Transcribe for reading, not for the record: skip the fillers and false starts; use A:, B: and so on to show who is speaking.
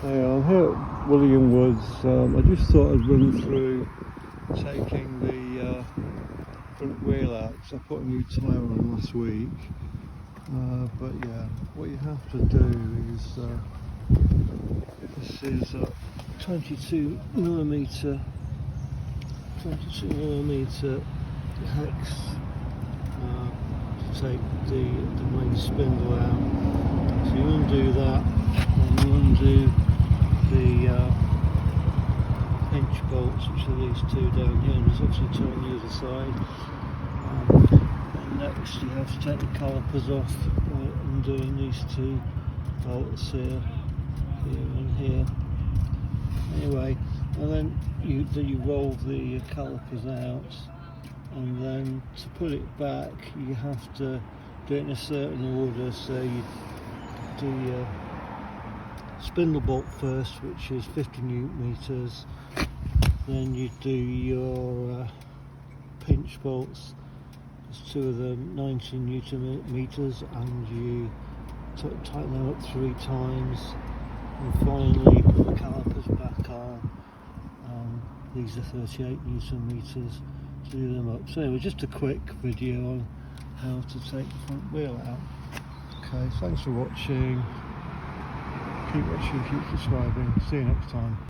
A: Hey, I'm here at William Woods. I just thought I'd run through taking the front wheel out because I put a new tyre on last week. But yeah, what you have to do is this is a 22 millimeter hex to take the main spindle out. So you undo that, and you undo the pinch bolts, which are these two down here, and there's obviously two on the other side. And next you have to take the calipers off by undoing these two bolts here and here. Anyway, and then you roll the calipers out, and then to put it back you have to do it in a certain order. So you do spindle bolt first, which is 50 newton meters, then you do your pinch bolts, there's two of them, 90 newton meters, and you tighten them up 3 times, and finally you put the calipers back on. These are 38 newton meters to do them up. So anyway, just a quick video on how to take the front wheel out. Okay, thanks for watching. Keep watching, keep subscribing. See you next time.